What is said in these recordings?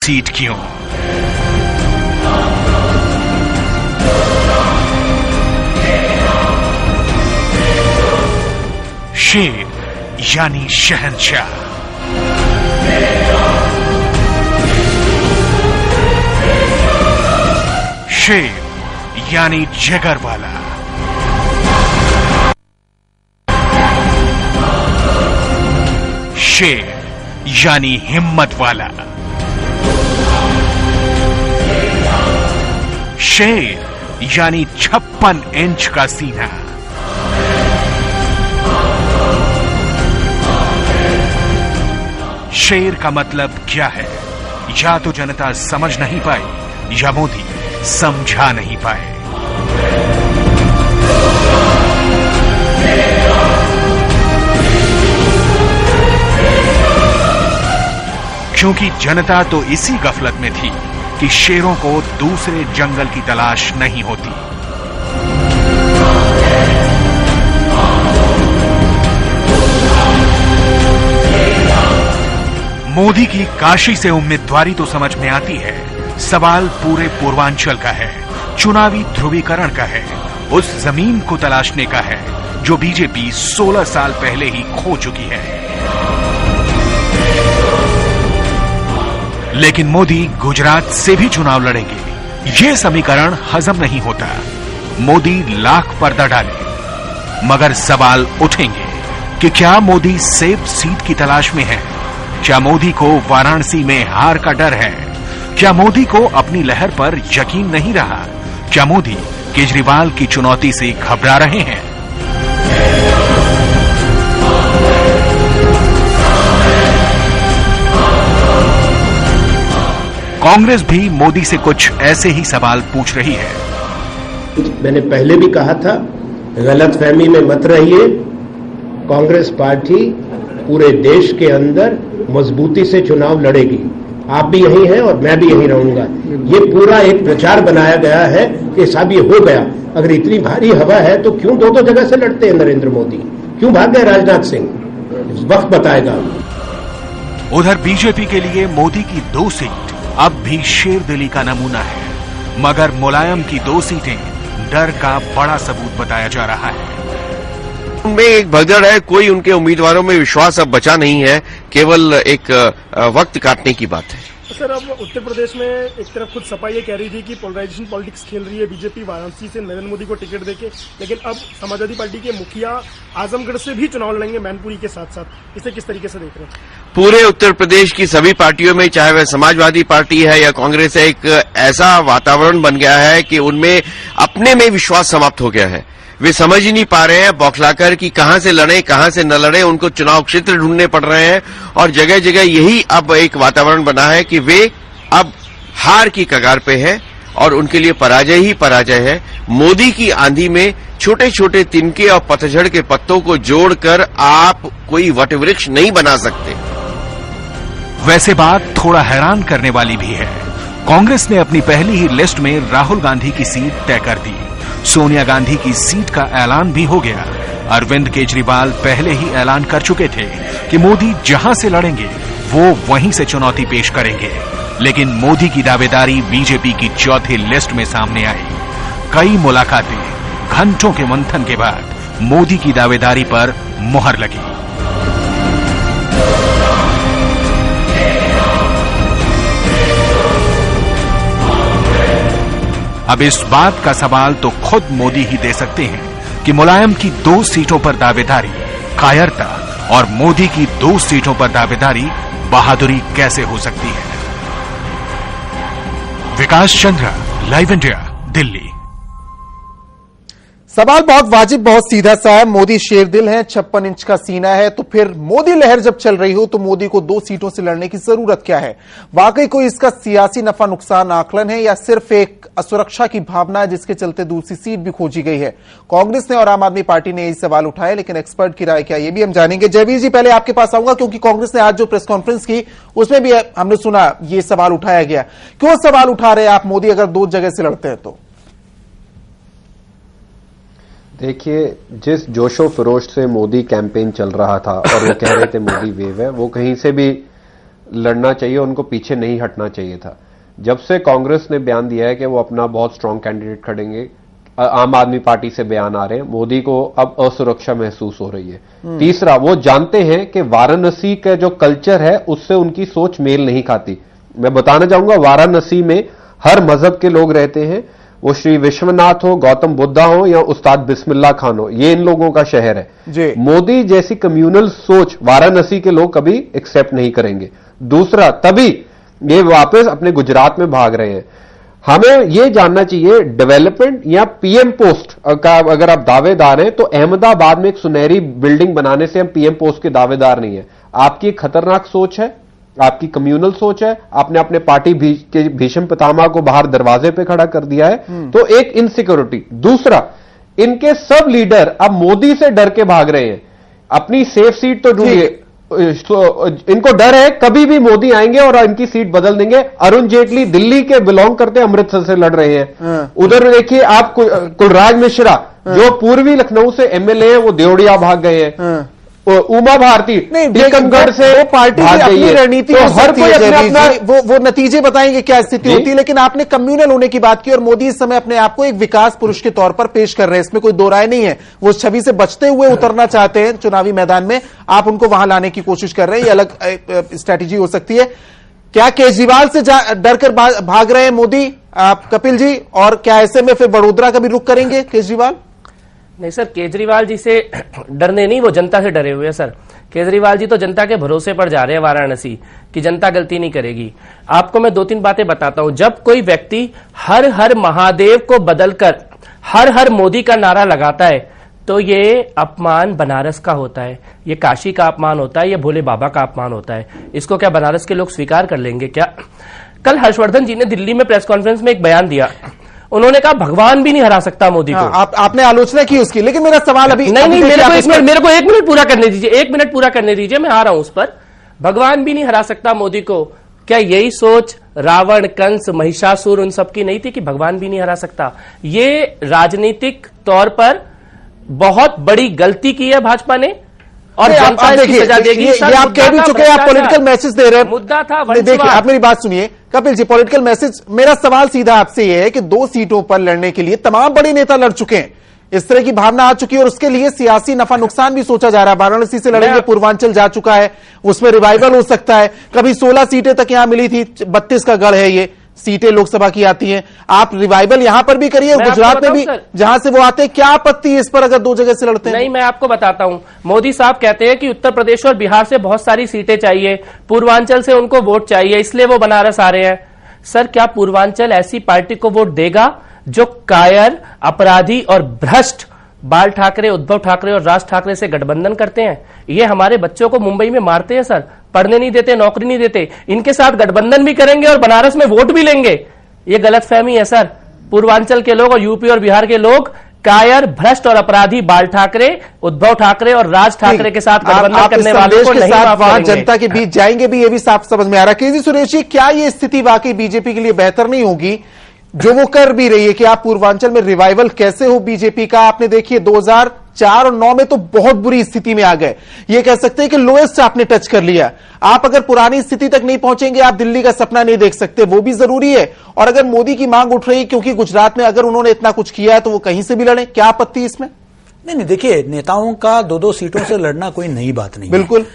Seat क्यों? शेर यानी शहंशाह, शेर यानी जगर वाला, शेर यानी हिम्मत वाला, शेर यानी 56 इंच का सीना, शेर का मतलब क्या है? या तो जनता समझ नहीं पाई या मोदी समझा नहीं पाए। क्योंकि जनता तो इसी गफलत में थी कि शेरों को दूसरे जंगल की तलाश नहीं होती। मोदी की काशी से उम्मीदवारी तो समझ में आती है, सवाल पूरे पूर्वांचल का है, चुनावी ध्रुवीकरण का है, उस जमीन को तलाशने का है जो बीजेपी 16 साल पहले ही खो चुकी है। लेकिन मोदी गुजरात से भी चुनाव लड़ेंगे, यह समीकरण हजम नहीं होता। मोदी लाख पर्दा डाले मगर सवाल उठेंगे कि क्या मोदी सेफ सीट की तलाश में है? क्या मोदी को वाराणसी में हार का डर है? क्या मोदी को अपनी लहर पर यकीन नहीं रहा? क्या मोदी केजरीवाल की चुनौती से घबरा रहे हैं? कांग्रेस भी मोदी से कुछ ऐसे ही सवाल पूछ रही है। मैंने पहले भी कहा था, गलतफहमी में मत रहिए। कांग्रेस पार्टी पूरे देश के अंदर मजबूती से चुनाव लड़ेगी। आप भी यही हैं और मैं भी यही रहूंगा। ये पूरा एक प्रचार बनाया गया है कि साहब ये हो गया। अगर इतनी भारी हवा है तो क्यों दो जगह से लड़ते हैं नरेंद्र मोदी? क्यों भाग गए राजनाथ सिंह? वक्त बताएगा। उधर बीजेपी के लिए मोदी की 2 सीट अब भी शेरदिली का नमूना है, मगर मुलायम की 2 सीटें डर का बड़ा सबूत बताया जा रहा है। उनमें एक भगदड़ है, कोई उनके उम्मीदवारों में विश्वास अब बचा नहीं है, केवल एक वक्त काटने की बात है। सर, अब उत्तर प्रदेश में एक तरफ खुद सपा ये कह रही थी कि पोलराइजेशन पॉलिटिक्स खेल रही है बीजेपी वाराणसी से नरेंद्र मोदी को टिकट देके, लेकिन अब समाजवादी पार्टी के मुखिया आजमगढ़ से भी चुनाव लड़ेंगे मैनपुरी के साथ साथ। इसे किस तरीके से देख रहे हैं? पूरे उत्तर प्रदेश की सभी पार्टियों में, चाहे वह समाजवादी पार्टी है या कांग्रेस है, एक ऐसा वातावरण बन गया है कि उनमें अपने में विश्वास समाप्त हो गया है। वे समझ ही नहीं पा रहे हैं बौखलाकर कि कहां से लड़े कहां से न लड़े। उनको चुनाव क्षेत्र ढूंढने पड़ रहे हैं और जगह जगह यही अब एक वातावरण बना है कि वे अब हार की कगार पे है और उनके लिए पराजय ही पराजय है। मोदी की आंधी में छोटे छोटे तिनके और पतझड़ के पत्तों को जोड़कर आप कोई वटवृक्ष नहीं बना सकते। वैसे बात थोड़ा हैरान करने वाली भी है। कांग्रेस ने अपनी पहली ही लिस्ट में राहुल गांधी की सीट तय कर दी। सोनिया गांधी की सीट का ऐलान भी हो गया। अरविंद केजरीवाल पहले ही ऐलान कर चुके थे कि मोदी जहां से लड़ेंगे वो वहीं से चुनौती पेश करेंगे। लेकिन मोदी की दावेदारी बीजेपी की चौथी लिस्ट में सामने आई। कई मुलाकातें, घंटों के मंथन के बाद मोदी की दावेदारी पर मुहर लगी। अब इस बात का सवाल तो खुद मोदी ही दे सकते हैं कि मुलायम की 2 सीटों पर दावेदारी कायरता और मोदी की 2 सीटों पर दावेदारी बहादुरी कैसे हो सकती है। विकास चंद्रा, लाइव इंडिया, दिल्ली। सवाल बहुत वाजिब, बहुत सीधा सा है। मोदी शेरदिल हैं, 56 इंच का सीना है, तो फिर मोदी लहर जब चल रही हो तो मोदी को 2 सीटों से लड़ने की जरूरत क्या है? वाकई कोई इसका सियासी नफा नुकसान आकलन है या सिर्फ एक असुरक्षा की भावना है जिसके चलते दूसरी सीट भी खोजी गई है? कांग्रेस ने और आम आदमी पार्टी ने यही सवाल उठाए, लेकिन एक्सपर्ट की राय क्या, ये भी हम जानेंगे। जयवीर जी, पहले आपके पास आऊंगा क्योंकि कांग्रेस ने आज जो प्रेस कॉन्फ्रेंस की उसमें भी हमने सुना ये सवाल उठाया गया। क्यों सवाल उठा रहे हैं आप मोदी अगर 2 जगह से लड़ते हैं तो? देखिए, जिस जोशो फिरोश से मोदी कैंपेन चल रहा था और वो कह रहे थे मोदी वेव है, वो कहीं से भी लड़ना चाहिए, उनको पीछे नहीं हटना चाहिए था। जब से कांग्रेस ने बयान दिया है कि वो अपना बहुत स्ट्रांग कैंडिडेट खड़ेंगे, आम आदमी पार्टी से बयान आ रहे हैं, मोदी को अब असुरक्षा महसूस हो रही है। तीसरा, वो जानते हैं कि वाराणसी का जो कल्चर है उससे उनकी सोच मेल नहीं खाती। मैं बताना चाहूंगा, वाराणसी में हर मजहब के लोग रहते हैं, वो श्री विश्वनाथ हो, गौतम बुद्धा हो या उस्ताद बिस्मिल्लाह खान हो, ये इन लोगों का शहर है। मोदी जैसी कम्युनल सोच वाराणसी के लोग कभी एक्सेप्ट नहीं करेंगे। दूसरा, तभी ये वापस अपने गुजरात में भाग रहे हैं। हमें यह जानना चाहिए, डेवलपमेंट या पीएम पोस्ट का अगर आप दावेदार हैं तो अहमदाबाद में एक सुनहरी बिल्डिंग बनाने से हम पीएम पोस्ट के दावेदार नहीं है। आपकी एक खतरनाक सोच है, आपकी कम्युनल सोच है। आपने अपने पार्टी के भीष्म पितामह को बाहर दरवाजे पे खड़ा कर दिया है, तो एक इनसिक्योरिटी। दूसरा, इनके सब लीडर अब मोदी से डर के भाग रहे हैं। अपनी सेफ सीट तो ढूंढिए, इनको डर है कभी भी मोदी आएंगे और इनकी सीट बदल देंगे। अरुण जेटली दिल्ली के बिलोंग करते हैं, अमृतसर से लड़ रहे हैं। उधर देखिए आप कुलराज मिश्रा जो पूर्वी लखनऊ से एमएलए हैं, वो देवड़िया भाग गए हैं। उमा भारती टीकमगढ़ से वो पार्टी की अपनी रणनीति तो हर कोई अपना वो नतीजे बताएंगे क्या स्थिति होती है। लेकिन आपने कम्युनल होने की बात की और मोदी इस समय अपने आप को एक विकास पुरुष के तौर पर पेश कर रहे हैं, इसमें कोई दो राय नहीं है। वो छवि से बचते हुए उतरना चाहते हैं चुनावी मैदान में, आप उनको वहां लाने की कोशिश कर रहे हैं, ये अलग स्ट्रैटेजी हो सकती है। क्या केजरीवाल से डर कर भाग रहे हैं मोदी, कपिल जी, और क्या ऐसे में फिर वडोदरा का भी रुख करेंगे केजरीवाल? नहीं सर, केजरीवाल जी से डरने नहीं, वो जनता से डरे हुए हैं सर। केजरीवाल जी तो जनता के भरोसे पर जा रहे हैं वाराणसी कि जनता गलती नहीं करेगी। आपको मैं 2-3 बातें बताता हूं। जब कोई व्यक्ति हर हर महादेव को बदलकर हर हर मोदी का नारा लगाता है तो ये अपमान बनारस का होता है, ये काशी का अपमान होता है, ये भोले बाबा का अपमान होता है। इसको क्या बनारस के लोग स्वीकार कर लेंगे क्या? कल हर्षवर्धन जी ने दिल्ली में प्रेस कॉन्फ्रेंस में एक बयान दिया, उन्होंने कहा भगवान भी नहीं हरा सकता मोदी को। आपने आलोचना की उसकी, लेकिन मेरा सवाल अभी नहीं, मेरे को 1 मिनट पूरा करने दीजिए, 1 मिनट पूरा करने दीजिए, मैं आ रहा हूं उस पर। भगवान भी नहीं हरा सकता मोदी को, क्या यही सोच रावण, कंस, महिषासुर उन सबकी नहीं थी कि भगवान भी नहीं हरा सकता? ये राजनीतिक तौर पर बहुत बड़ी गलती की है भाजपा ने और जनता इसकी सजा देगी। ये आप कह भी चुके हैं, आप पॉलिटिकल मैसेज दे रहे हैं। मुद्दा था, देखिए आप मेरी बात सुनिए कपिल जी, पॉलिटिकल मैसेज। मेरा सवाल सीधा आपसे ये है कि 2 सीटों पर लड़ने के लिए तमाम बड़े नेता लड़ चुके हैं, इस तरह की भावना आ चुकी है और उसके लिए सियासी नफा नुकसान भी सोचा जा रहा है। वाराणसी से लड़ेंगे, पूर्वांचल जा चुका है, उसमें रिवाइवल हो सकता है। कभी 16 सीटें तक यहां मिली थी, 32 का गढ़ है, ये सीटें लोकसभा की आती हैं। आप रिवाइवल यहां पर भी करिए, गुजरात में भी जहां से वो आते हैं। क्या आपत्ति है इस पर अगर 2 जगह से लड़ते हैं? नहीं, मैं आपको बताता हूं। मोदी साहब कहते हैं कि उत्तर प्रदेश और बिहार से बहुत सारी सीटें चाहिए, पूर्वांचल से उनको वोट चाहिए, इसलिए वो बनारस आ रहे हैं। सर, क्या पूर्वांचल ऐसी पार्टी को वोट देगा जो कायर, अपराधी और भ्रष्ट बाल ठाकरे, उद्धव ठाकरे और राज ठाकरे से गठबंधन करते हैं? ये हमारे बच्चों को मुंबई में मारते हैं सर, पढ़ने नहीं देते, नौकरी नहीं देते। इनके साथ गठबंधन भी करेंगे और बनारस में वोट भी लेंगे। ये गलतफहमी है सर। पूर्वांचल के लोग और यूपी और बिहार के लोग कायर, भ्रष्ट और अपराधी बाल ठाकरे, उद्धव ठाकरे और राज ठाकरे के साथ गठबंधन करने वालों को नहीं माफ करेंगे। जनता के बीच जाएंगे भी, ये भी साफ समझ में आ रहा है। केजी सुरेश जी, क्या ये स्थिति वाकई बीजेपी के लिए बेहतर नहीं होगी जो वो कर भी रही है कि आप पूर्वांचल में रिवाइवल कैसे हो बीजेपी का? आपने देखिए 2004 और 2009 में तो बहुत बुरी स्थिति में आ गए, ये कह सकते हैं कि लोएस्ट आपने टच कर लिया। आप अगर पुरानी स्थिति तक नहीं पहुंचेंगे, आप दिल्ली का सपना नहीं देख सकते, वो भी जरूरी है। और अगर मोदी की मांग उठ रही क्योंकि गुजरात में अगर उन्होंने इतना कुछ किया है तो वो कहीं से भी लड़े, क्या आपत्ति इसमें? नहीं, देखिए, नेताओं का 2-2 सीटों से लड़ना कोई नई बात नहीं। बिल्कुल।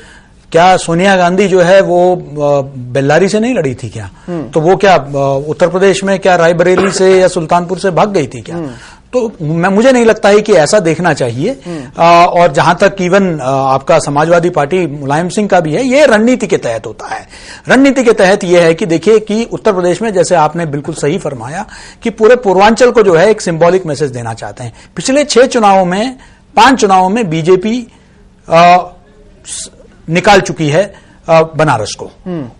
क्या सोनिया गांधी जो है वो बेल्लारी से नहीं लड़ी थी क्या? तो वो क्या उत्तर प्रदेश में क्या रायबरेली से या सुल्तानपुर से भाग गई थी क्या? तो मुझे नहीं लगता है कि ऐसा देखना चाहिए। और जहां तक इवन आपका समाजवादी पार्टी मुलायम सिंह का भी है, ये रणनीति के तहत होता है। रणनीति के तहत ये है कि देखिए कि उत्तर प्रदेश में, जैसे आपने बिल्कुल सही फरमाया, कि पूरे पूर्वांचल को जो है एक सिंबॉलिक मैसेज देना चाहते हैं। पिछले 5 चुनावों में बीजेपी निकाल चुकी है बनारस को,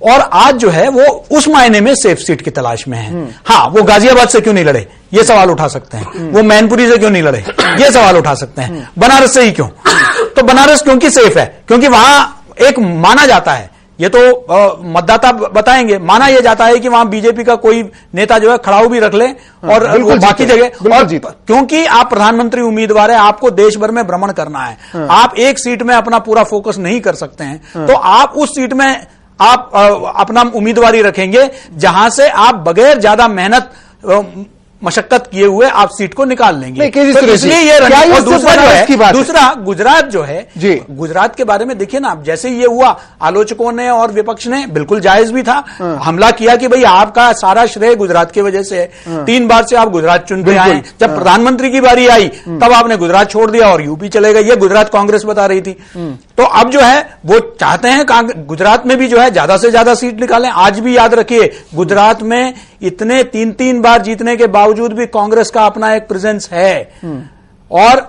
और आज जो है वो उस मायने में सेफ सीट की तलाश में है। हाँ, वो गाजियाबाद से क्यों नहीं लड़े, ये सवाल उठा सकते हैं। वो मैनपुरी से क्यों नहीं लड़े, ये सवाल उठा सकते हैं। बनारस से ही क्यों? तो बनारस क्योंकि सेफ है, क्योंकि वहां एक माना जाता है, ये तो मतदाता बताएंगे, माना यह जाता है कि वहां बीजेपी का कोई नेता जो है खड़ाऊ भी रख ले और बाकी जगह, और क्योंकि आप प्रधानमंत्री उम्मीदवार है, आपको देश भर में भ्रमण करना है, आप एक सीट में अपना पूरा फोकस नहीं कर सकते हैं, तो आप उस सीट में आप अपना उम्मीदवारी रखेंगे जहां से आप बगैर ज्यादा मेहनत मशक्कत किए हुए आप सीट को निकाल लेंगे। तो इसलिए ये और दूसरा जो है, दूसरा गुजरात जो है जी, गुजरात के बारे में देखिए ना, आप जैसे ये हुआ आलोचकों ने और विपक्ष ने, बिल्कुल जायज भी था, हमला किया कि भाई आपका सारा श्रेय गुजरात की वजह से है। 3 बार से आप गुजरात चुनते आए, जब प्रधानमंत्री की बारी आई तब आपने गुजरात छोड़ दिया और यूपी चले गए। ये गुजरात कांग्रेस बता रही थी। तो अब जो है वो चाहते हैं गुजरात में भी जो है ज्यादा से ज्यादा सीट निकालें। आज भी याद रखिए, गुजरात में इतने 3-3 बार जीतने के बावजूद भी कांग्रेस का अपना एक प्रेजेंस है और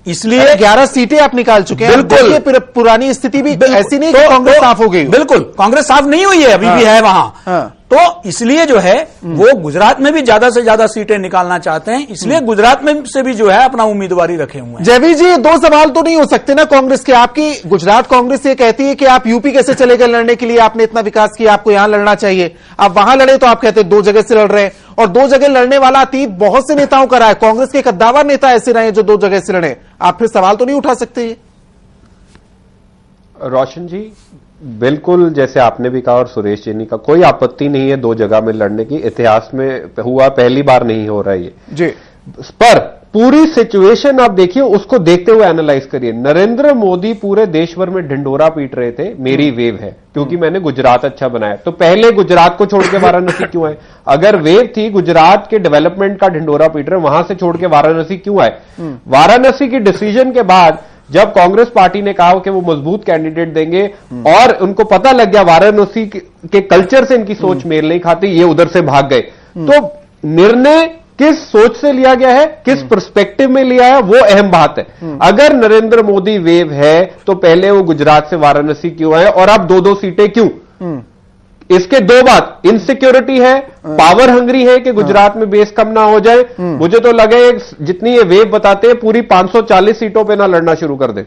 इसलिए 11 सीटें आप निकाल चुके हैं। बिल्कुल पुरानी स्थिति भी ऐसी नहीं कि कांग्रेस साफ हो गई। बिल्कुल कांग्रेस साफ नहीं हुई है, अभी भी है वहां। तो इसलिए जो है वो गुजरात में भी ज्यादा से ज्यादा सीटें निकालना चाहते हैं, इसलिए गुजरात में से भी जो है अपना उम्मीदवारी रखे हुए हैं। जयवीर जी, 2 सवाल तो नहीं हो सकते ना कांग्रेस के। आपकी गुजरात कांग्रेस ये कहती है कि आप यूपी कैसे चले गए लड़ने के लिए, आपने इतना विकास किया, आपको यहां लड़ना चाहिए। आप वहां लड़े तो आप कहते हैं 2 जगह से लड़ रहे हैं, और 2 जगह लड़ने वाला अतीत बहुत से नेताओं का रहा है। कांग्रेस के कद्दावर नेता ऐसे रहे जो 2 जगह से लड़े। आप फिर सवाल तो नहीं उठा सकते? रोशन जी, बिल्कुल जैसे आपने भी कहा और सुरेश जी ने कहा, कोई आपत्ति नहीं है 2 जगह में लड़ने की। इतिहास में हुआ, पहली बार नहीं हो रहा है ये जी। पर पूरी सिचुएशन आप देखिए, उसको देखते हुए एनालाइज करिए। नरेंद्र मोदी पूरे देश भर में ढिंडोरा पीट रहे थे, मेरी वेव है क्योंकि मैंने गुजरात अच्छा बनाया। तो पहले गुजरात को छोड़ के वाराणसी क्यों आए? अगर वेव थी गुजरात के डेवलपमेंट का ढिंडोरा पीट रहे, वहां से छोड़ के वाराणसी क्यों आए? वाराणसी की डिसीजन के बाद जब कांग्रेस पार्टी ने कहा कि वो मजबूत कैंडिडेट देंगे और उनको पता लग गया वाराणसी के कल्चर से इनकी सोच मेल नहीं खाती, ये उधर से भाग गए। तो निर्णय किस सोच से लिया गया है, किस पर्सपेक्टिव में लिया है, वो अहम बात है। अगर नरेंद्र मोदी वेव है तो पहले वो गुजरात से वाराणसी क्यों आए और अब 2-2 सीटें क्यों? इसके 2 बात, इनसिक्योरिटी है, पावर हंग्री है कि गुजरात में बेस कम ना हो जाए। मुझे तो लगे जितनी ये वेव बताते हैं पूरी 540 सीटों पे ना लड़ना शुरू कर दे।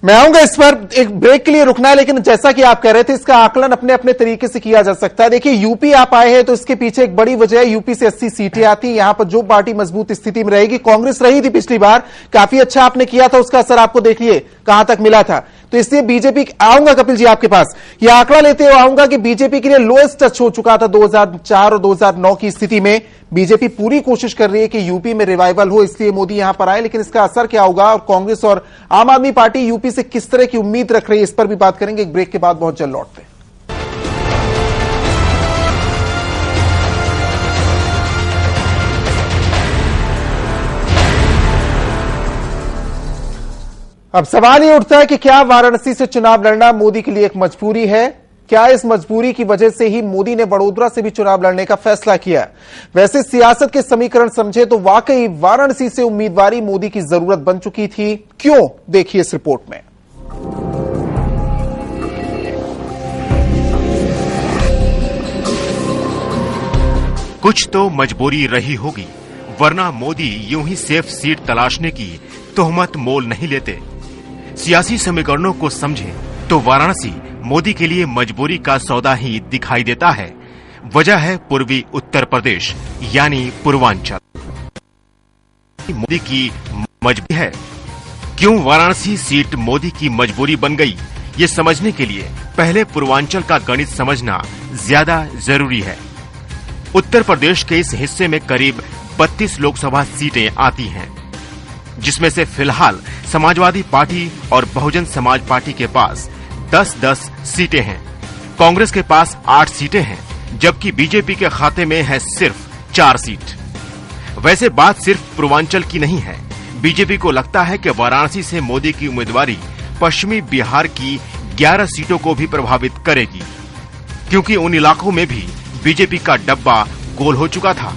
मैं आऊंगा इस पर, एक ब्रेक के लिए रुकना है, लेकिन जैसा कि आप कह रहे थे इसका आकलन अपने अपने तरीके से किया जा सकता है। देखिए, यूपी आप आए हैं तो इसके पीछे एक बड़ी वजह है, यूपी से 80 सीटें आती हैं। यहां पर जो पार्टी मजबूत स्थिति में रहेगी, कांग्रेस रही थी पिछली बार, काफी अच्छा आपने किया था, उसका असर आपको देखिए कहां तक मिला था। तो इसलिए बीजेपी, आऊंगा कपिल जी आपके पास, यह आंकड़ा लेते हुए आऊंगा कि बीजेपी के लिए लोएस्ट टच हो चुका था 2004 और 2009 की स्थिति में। बीजेपी पूरी कोशिश कर रही है कि यूपी में रिवाइवल हो, इसलिए मोदी यहां पर आए, लेकिन इसका असर क्या होगा और कांग्रेस और आम आदमी पार्टी यूपी से किस तरह की उम्मीद रख रही है, इस पर भी बात करेंगे। एक ब्रेक के बाद बहुत जल्द लौटते हैं। अब सवाल ये उठता है कि क्या वाराणसी से चुनाव लड़ना मोदी के लिए एक मजबूरी है? क्या इस मजबूरी की वजह से ही मोदी ने वडोदरा से भी चुनाव लड़ने का फैसला किया? वैसे सियासत के समीकरण समझे तो वाकई वाराणसी से उम्मीदवारी मोदी की जरूरत बन चुकी थी। क्यों? देखिए इस रिपोर्ट में। कुछ तो मजबूरी रही होगी, वरना मोदी यूं ही सेफ सीट तलाशने की तोहमत मोल नहीं लेते। सियासी समीकरणों को समझे तो वाराणसी मोदी के लिए मजबूरी का सौदा ही दिखाई देता है। वजह है पूर्वी उत्तर प्रदेश यानी पूर्वांचल। मोदी की मजबूरी है। क्यों वाराणसी सीट मोदी की मजबूरी बन गई, ये समझने के लिए पहले पूर्वांचल का गणित समझना ज्यादा जरूरी है। उत्तर प्रदेश के इस हिस्से में करीब 32 लोकसभा सीटें आती हैं, जिसमें से फिलहाल समाजवादी पार्टी और बहुजन समाज पार्टी के पास 10-10 सीटें हैं। कांग्रेस के पास 8 सीटें हैं, जबकि बीजेपी के खाते में है सिर्फ 4 सीट। वैसे बात सिर्फ पूर्वांचल की नहीं है। बीजेपी को लगता है कि वाराणसी से मोदी की उम्मीदवारी पश्चिमी बिहार की 11 सीटों को भी प्रभावित करेगी, क्योंकि उन इलाकों में भी बीजेपी का डब्बा गोल हो चुका था।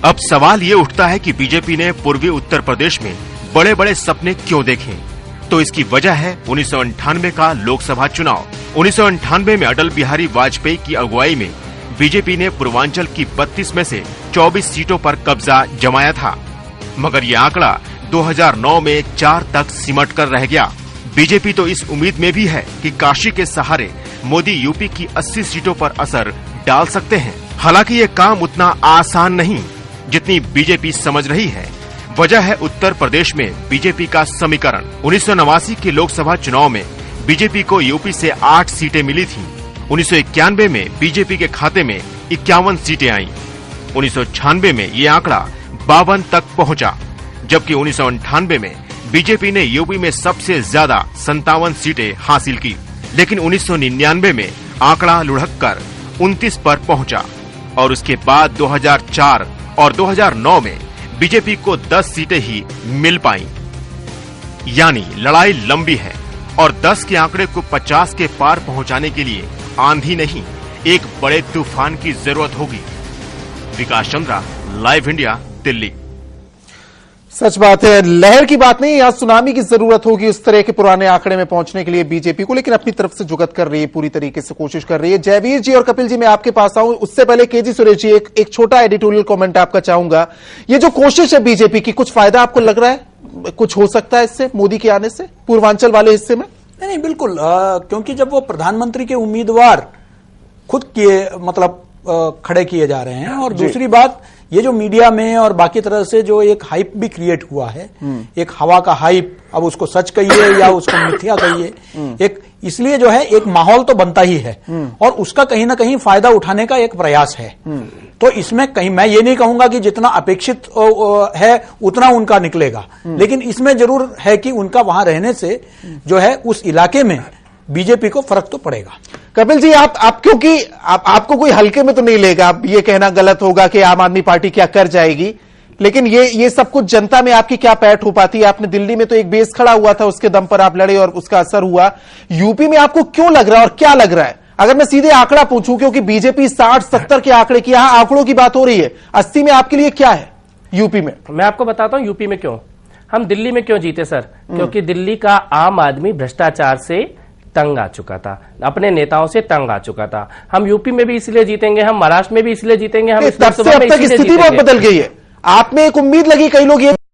अब सवाल ये उठता है कि बीजेपी ने पूर्वी उत्तर प्रदेश में बड़े बड़े सपने क्यों देखे? तो इसकी वजह है 1998 का लोकसभा चुनाव। 1998 में अटल बिहारी वाजपेयी की अगुवाई में बीजेपी ने पूर्वांचल की 32 में से 24 सीटों पर कब्जा जमाया था, मगर यह आंकड़ा 2009 में 4 तक सिमट कर रह गया। बीजेपी तो इस उम्मीद में भी है कि काशी के सहारे मोदी यूपी की 80 सीटों पर असर डाल सकते हैं। हालांकि ये काम उतना आसान नहीं जितनी बीजेपी समझ रही है। वजह है उत्तर प्रदेश में बीजेपी का समीकरण। 1989 के लोकसभा चुनाव में बीजेपी को यूपी से 8 सीटें मिली थीं। 1991 में बीजेपी के खाते में 51 सीटें आईं। 1996 में ये आंकड़ा 52 तक पहुंचा, जबकि 1998 में बीजेपी ने यूपी में सबसे ज्यादा 57 सीटें हासिल की। लेकिन 1999 में आंकड़ा लुढ़ककर 29 पर पहुंचा और उसके बाद 2004 और 2009 में बीजेपी को 10 सीटें ही मिल पाईं। यानी लड़ाई लंबी है और 10 के आंकड़े को 50 के पार पहुंचाने के लिए आंधी नहीं, एक बड़े तूफान की जरूरत होगी। विकास चंद्रा, लाइव इंडिया, दिल्ली। सच बात है, लहर की बात नहीं, यहां सुनामी की जरूरत होगी उस तरह के पुराने आंकड़े में पहुंचने के लिए बीजेपी को, लेकिन अपनी तरफ से जुगत कर रही है, पूरी तरीके से कोशिश कर रही है। जयवीर जी और कपिल जी, मैं आपके पास आऊं, उससे पहले केजी सुरेश जी, एक छोटा एडिटोरियल कमेंट आपका चाहूंगा। ये जो कोशिश है बीजेपी की, कुछ फायदा आपको लग रहा है, कुछ हो सकता है इससे मोदी के आने से पूर्वांचल वाले हिस्से में? नहीं, बिल्कुल, क्योंकि जब वो प्रधानमंत्री के उम्मीदवार खुद किए मतलब खड़े किए जा रहे हैं, और दूसरी बात ये जो मीडिया में और बाकी तरह से जो एक हाइप भी क्रिएट हुआ है, एक हवा का हाइप, अब उसको सच कहिए या उसको मिथ्या कहिए, एक इसलिए जो है एक माहौल तो बनता ही है और उसका कहीं ना कहीं फायदा उठाने का एक प्रयास है। तो इसमें कहीं मैं ये नहीं कहूंगा कि जितना अपेक्षित है उतना उनका निकलेगा, लेकिन इसमें जरूर है कि उनका वहां रहने से जो है उस इलाके में बीजेपी को फर्क तो पड़ेगा। कपिल जी, आप क्योंकि आपको कोई हल्के में तो नहीं लेगा, आप ये कहना गलत होगा कि आम आदमी पार्टी क्या कर जाएगी, लेकिन ये सब कुछ जनता में आपकी क्या पैठ हो पाती है? आपने दिल्ली में तो एक बेस खड़ा हुआ था, उसके दम पर आप लड़े और उसका असर हुआ। यूपी में आपको क्यों लग रहा है और क्या लग रहा है? अगर मैं सीधे आंकड़ा पूछूं, क्योंकि बीजेपी 60-70 के आंकड़े की, यहां आंकड़ों की बात हो रही है, 80 में आपके लिए क्या है यूपी में? मैं आपको बताता हूं यूपी में क्यों, हम दिल्ली में क्यों जीते सर, क्योंकि दिल्ली का आम आदमी भ्रष्टाचार से तंग आ चुका था, अपने नेताओं से तंग आ चुका था। हम यूपी में भी इसलिए जीतेंगे, हम महाराष्ट्र में भी इसलिए जीतेंगे, हम तब से अब तक स्थिति बहुत बदल गई है। आप में एक उम्मीद लगी, कई लोग ये